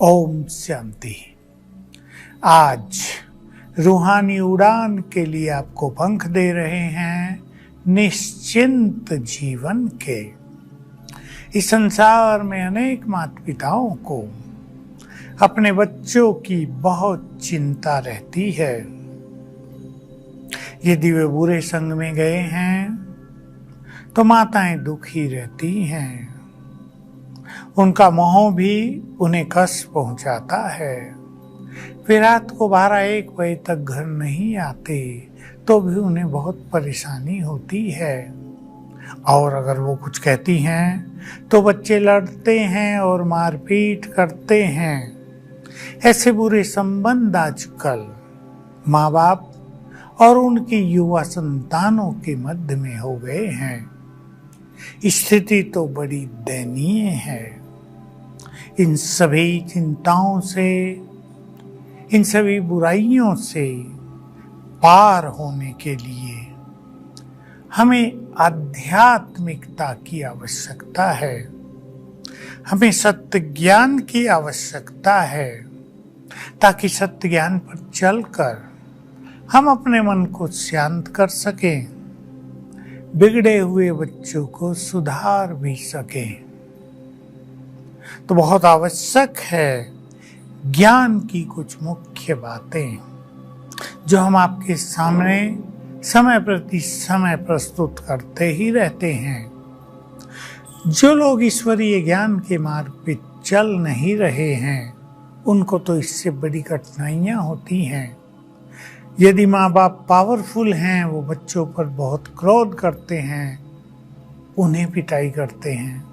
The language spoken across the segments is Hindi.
ओम शांति। आज रूहानी उड़ान के लिए आपको पंख दे रहे हैं निश्चिंत जीवन के। इस संसार में अनेक माता पिताओं को अपने बच्चों की बहुत चिंता रहती है। यदि वे बुरे संग में गए हैं तो माताएं दुखी रहती हैं। उनका मोह भी उन्हें कष्ट पहुंचाता है। वे रात को 12-1 बजे तक घर नहीं आते तो भी उन्हें बहुत परेशानी होती है। और अगर वो कुछ कहती हैं तो बच्चे लड़ते हैं और मारपीट करते हैं। ऐसे बुरे संबंध आजकल माँ बाप और उनकी युवा संतानों के मध्य में हो गए हैं। स्थिति तो बड़ी दयनीय है। इन सभी चिंताओं से, इन सभी बुराइयों से पार होने के लिए हमें आध्यात्मिकता की आवश्यकता है। हमें सत्य ज्ञान की आवश्यकता है, ताकि सत्य ज्ञान पर चलकर हम अपने मन को शांत कर सकें, बिगड़े हुए बच्चों को सुधार भी सकें। तो बहुत आवश्यक है ज्ञान की कुछ मुख्य बातें जो हम आपके सामने समय प्रति समय प्रस्तुत करते ही रहते हैं। जो लोग ईश्वरीय ज्ञान के मार्ग पे चल नहीं रहे हैं उनको तो इससे बड़ी कठिनाइयां होती हैं। यदि माँ बाप पावरफुल हैं, वो बच्चों पर बहुत क्रोध करते हैं, उन्हें पिटाई करते हैं,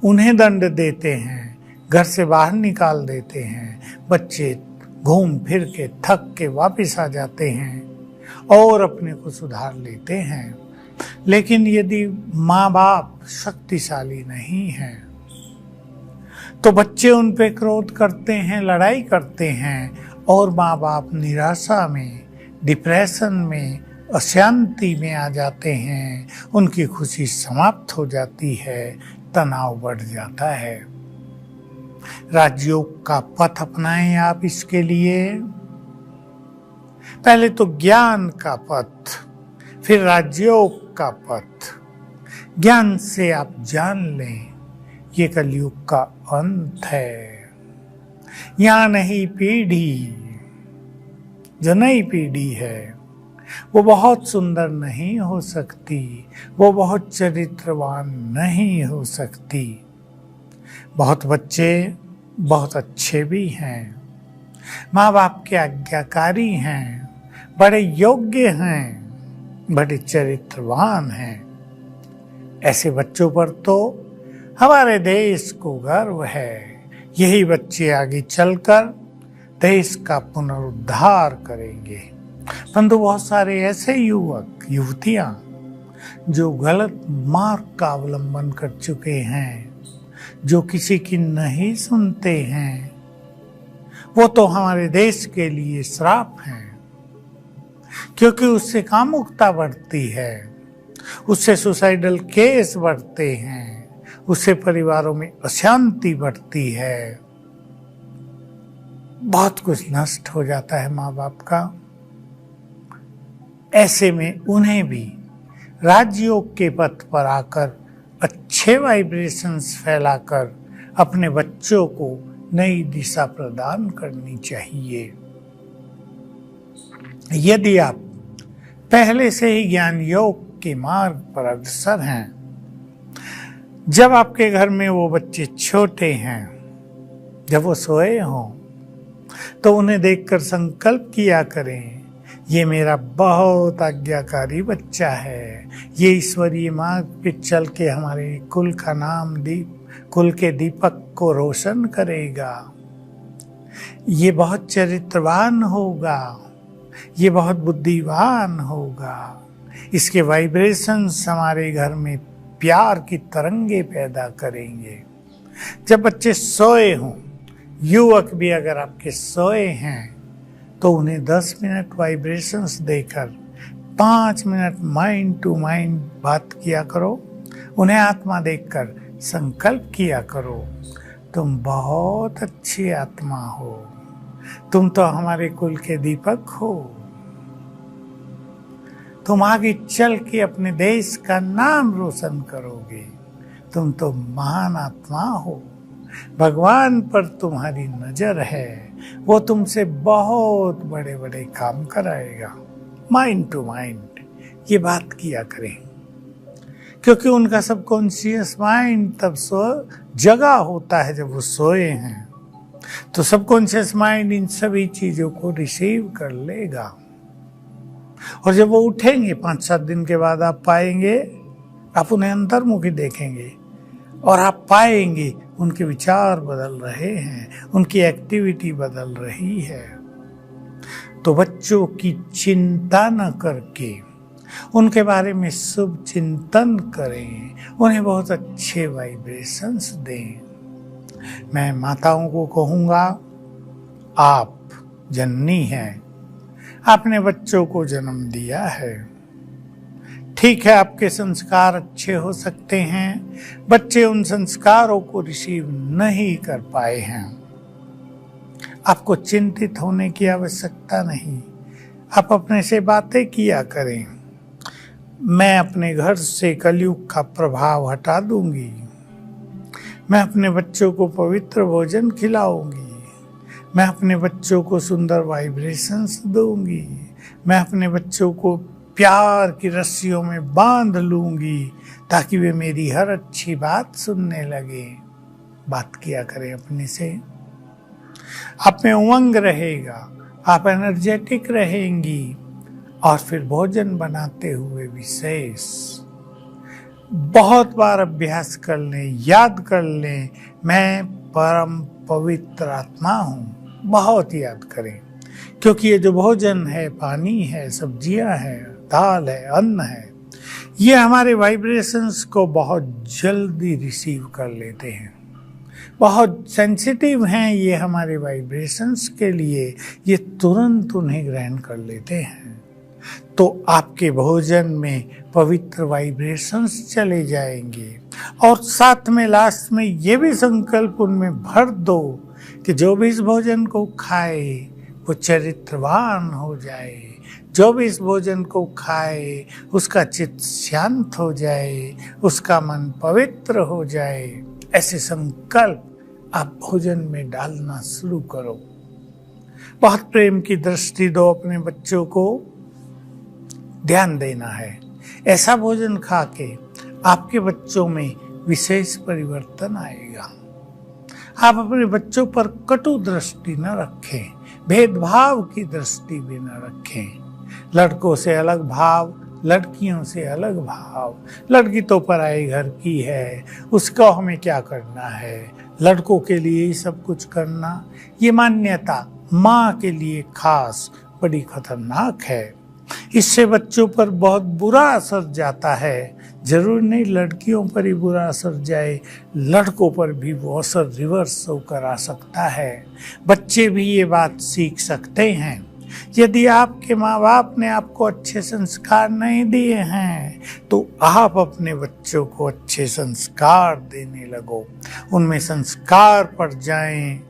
उन्हें दंड देते हैं, घर से बाहर निकाल देते हैं। बच्चे घूम फिर के थक के वापस आ जाते हैं और अपने को सुधार लेते हैं। लेकिन यदि माँ बाप शक्तिशाली नहीं हैं तो बच्चे उन पे क्रोध करते हैं, लड़ाई करते हैं और माँ बाप निराशा में, डिप्रेशन में, अशांति में आ जाते हैं। उनकी खुशी समाप्त हो जाती है, तनाव बढ़ जाता है। राजयोग का पथ अपनाएं आप इसके लिए। पहले तो ज्ञान का पथ, फिर राजयोग का पथ। ज्ञान से आप जान लें ये कलयुग का अंत है। यहाँ नई पीढ़ी, जो नई पीढ़ी है वो बहुत सुंदर नहीं हो सकती, वो बहुत चरित्रवान नहीं हो सकती। बहुत बच्चे बहुत अच्छे भी हैं, माँ बाप के आज्ञाकारी हैं, बड़े योग्य हैं, बड़े चरित्रवान हैं। ऐसे बच्चों पर तो हमारे देश को गर्व है। यही बच्चे आगे चलकर देश का पुनरुद्धार करेंगे। परंतु बहुत सारे ऐसे युवक युवतियां जो गलत मार्ग का अवलंबन कर चुके हैं, जो किसी की नहीं सुनते हैं, वो तो हमारे देश के लिए श्राप हैं। क्योंकि उससे कामुकता बढ़ती है, उससे सुसाइडल केस बढ़ते हैं, उससे परिवारों में अशांति बढ़ती है, बहुत कुछ नष्ट हो जाता है माँ बाप का। ऐसे में उन्हें भी राजयोग के पथ पर आकर अच्छे वाइब्रेशंस फैलाकर अपने बच्चों को नई दिशा प्रदान करनी चाहिए। यदि आप पहले से ही ज्ञान योग के मार्ग पर अग्रसर हैं, जब आपके घर में वो बच्चे छोटे हैं, जब वो सोए हों, तो उन्हें देखकर संकल्प किया करें, ये मेरा बहुत आज्ञाकारी बच्चा है, ये ईश्वरीय मार्ग पे चल के हमारे कुल का नाम, कुल के दीपक को रोशन करेगा। ये बहुत चरित्रवान होगा, ये बहुत बुद्धिमान होगा। इसके वाइब्रेशंस हमारे घर में प्यार की तरंगे पैदा करेंगे। जब बच्चे सोए हों, युवक भी अगर आपके सोए हैं, तो उन्हें 10 मिनट वाइब्रेशंस देकर 5 मिनट माइंड टू माइंड बात किया करो। उन्हें आत्मा देखकर संकल्प किया करो। तुम बहुत अच्छी आत्मा हो, तुम तो हमारे कुल के दीपक हो, तुम आगे चल के अपने देश का नाम रोशन करोगे, तुम तो महान आत्मा हो, भगवान पर तुम्हारी नजर है, वो तुमसे बहुत बड़े बड़े काम कराएगा। माइंड टू माइंड ये बात किया करें, क्योंकि उनका सबकॉन्शियस माइंड तब जगा होता है जब वो सोए हैं, तो सबकॉन्शियस माइंड इन सभी चीजों को रिसीव कर लेगा। और जब वो उठेंगे 5-7 दिन के बाद आप पाएंगे, आप उन्हें अंतर्मुखी देखेंगे और आप पाएंगे उनके विचार बदल रहे हैं, उनकी एक्टिविटी बदल रही है। तो बच्चों की चिंता न करके उनके बारे में शुभ चिंतन करें, उन्हें बहुत अच्छे वाइब्रेशंस दें। मैं माताओं को कहूँगा, आप जननी हैं, आपने बच्चों को जन्म दिया है, ठीक है आपके संस्कार अच्छे हो सकते हैं, बच्चे उन संस्कारों को रिसीव नहीं कर पाए हैं। आपको चिंतित होने की आवश्यकता नहीं, आप अपने से बातें किया करें, मैं अपने घर से कलयुग का प्रभाव हटा दूंगी, मैं अपने बच्चों को पवित्र भोजन खिलाऊंगी, मैं अपने बच्चों को सुंदर वाइब्रेशंस दूंगी, मैं अपने बच्चों को प्यार की रस्सियों में बांध लूंगी ताकि वे मेरी हर अच्छी बात सुनने लगे। बात किया करें अपने से, आप में उमंग रहेगा, आप एनर्जेटिक रहेंगी। और फिर भोजन बनाते हुए विशेष बहुत बार अभ्यास कर लें, याद कर लें, मैं परम पवित्र आत्मा हूँ, बहुत याद करें, क्योंकि ये जो भोजन है, पानी है, सब्जियां हैं, दाल है, अन्न है, ये हमारे वाइब्रेशंस को बहुत जल्दी रिसीव कर लेते हैं, बहुत सेंसिटिव हैं ये हमारे वाइब्रेशंस के लिए, ये तुरंत उन्हें ग्रहण कर लेते हैं। तो आपके भोजन में पवित्र वाइब्रेशंस चले जाएंगे। और साथ में लास्ट में ये भी संकल्प उनमें भर दो कि जो भी इस भोजन को खाए वो चरित्रवान हो जाए, जो भी इस भोजन को खाए उसका चित्त शांत हो जाए, उसका मन पवित्र हो जाए। ऐसे संकल्प आप भोजन में डालना शुरू करो। बहुत प्रेम की दृष्टि दो अपने बच्चों को, ध्यान देना है। ऐसा भोजन खा के आपके बच्चों में विशेष परिवर्तन आएगा। आप अपने बच्चों पर कटु दृष्टि न रखें, भेदभाव की दृष्टि भी न रखें। लड़कों से अलग भाव, लड़कियों से अलग भाव, लड़की तो पराए घर की है, उसका हमें क्या करना है, लड़कों के लिए ही सब कुछ करना, ये मान्यता माँ के लिए खास बड़ी खतरनाक है। इससे बच्चों पर बहुत बुरा असर जाता है। जरूर नहीं लड़कियों पर ही बुरा असर जाए, लड़कों पर भी वो असर रिवर्स होकर आ सकता है। बच्चे भी ये बात सीख सकते हैं। यदि आपके माँ बाप ने आपको अच्छे संस्कार नहीं दिए हैं तो आप अपने बच्चों को अच्छे संस्कार देने लगो, उनमें संस्कार पड़ जाएं,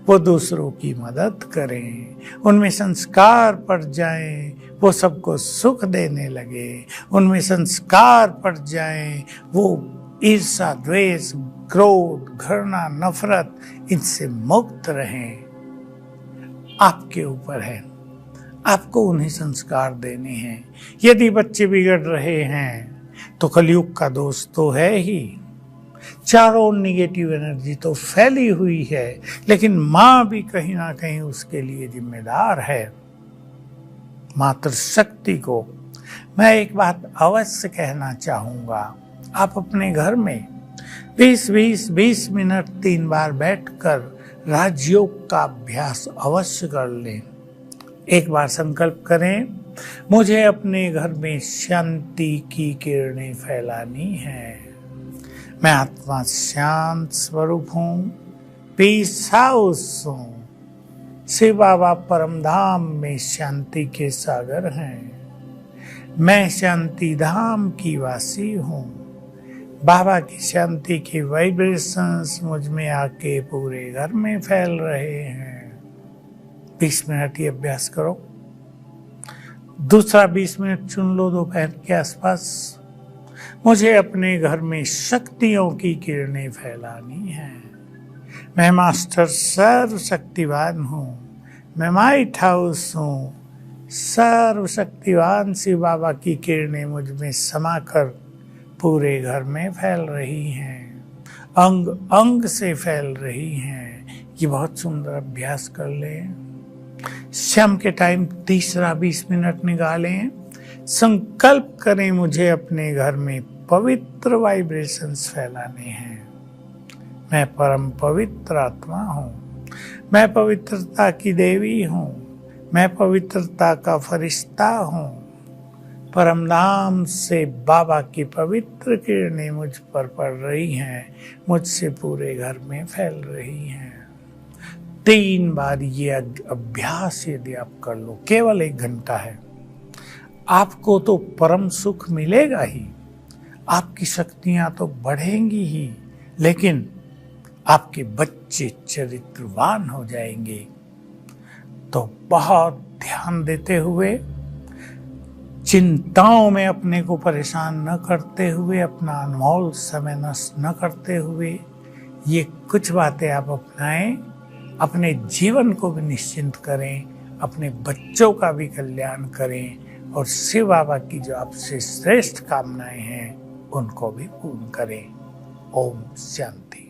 वो दूसरों की मदद करें, उनमें संस्कार पड़ जाएं, वो सबको सुख देने लगे, उनमें संस्कार पड़ जाएं, वो ईर्ष्या, द्वेष, क्रोध, घृणा, नफरत, इनसे मुक्त रहें। आपके ऊपर है, आपको उन्हें संस्कार देने हैं। यदि बच्चे बिगड़ रहे हैं तो कलयुग का दोष तो है ही, चारों निगेटिव एनर्जी तो फैली हुई है, लेकिन माँ भी कहीं ना कहीं उसके लिए जिम्मेदार है। मातृशक्ति को मैं एक बात अवश्य कहना चाहूँगा, आप अपने घर में 20 मिनट 3 बार बैठकर राजयोग का अभ्यास अवश्य कर लें। एक बार संकल्प करें, मुझे अपने घर में शांति की किरणें फैलानी है। मैं आत्मा शांत स्वरूप हूँ, पीस हाउस हूँ। शिव बाबा परम धाम में शांति के सागर हैं। मैं शांति धाम की वासी हूँ। बाबा की शांति की वाइब्रेशंस मुझ में आके पूरे घर में फैल रहे हैं। 20 मिनट ये अभ्यास करो। दूसरा 20 मिनट चुन लो दोपहर के आसपास। मुझे अपने घर में शक्तियों की किरणें फैलानी है। मैं मास्टर सर्वशक्तिवान हूँ। मैं माइट हाउस हूँ। सर्वशक्तिवान शिव बाबा की किरणें मुझ में समाकर पूरे घर में फैल रही हैं, अंग अंग से फैल रही हैं। ये बहुत सुंदर अभ्यास कर लें। शाम के टाइम तीसरा 20 मिनट निकालें। संकल्प करें मुझे अपने घर में पवित्र वाइब्रेशंस फैलाने हैं। मैं परम पवित्र आत्मा हूँ। मैं पवित्रता की देवी हूँ। मैं पवित्रता का फरिश्ता हूँ। परम नाम से बाबा की पवित्र किरणें मुझ पर पड़ रही हैं, मुझसे पूरे घर में फैल रही हैं। 3 बार ये अभ्यास यदि आप कर लो, केवल 1 घंटा है, आपको तो परम सुख मिलेगा ही, आपकी शक्तियां तो बढ़ेंगी ही, लेकिन आपके बच्चे चरित्रवान हो जाएंगे। तो बहुत ध्यान देते हुए, चिंताओं में अपने को परेशान न करते हुए, अपना अनमोल समय नष्ट न करते हुए, ये कुछ बातें आप अपनाएं। अपने जीवन को भी निश्चिंत करें, अपने बच्चों का भी कल्याण करें और शिव बाबा की जो आपसे श्रेष्ठ कामनाएं हैं उनको भी पूर्ण करें। ओम शांति।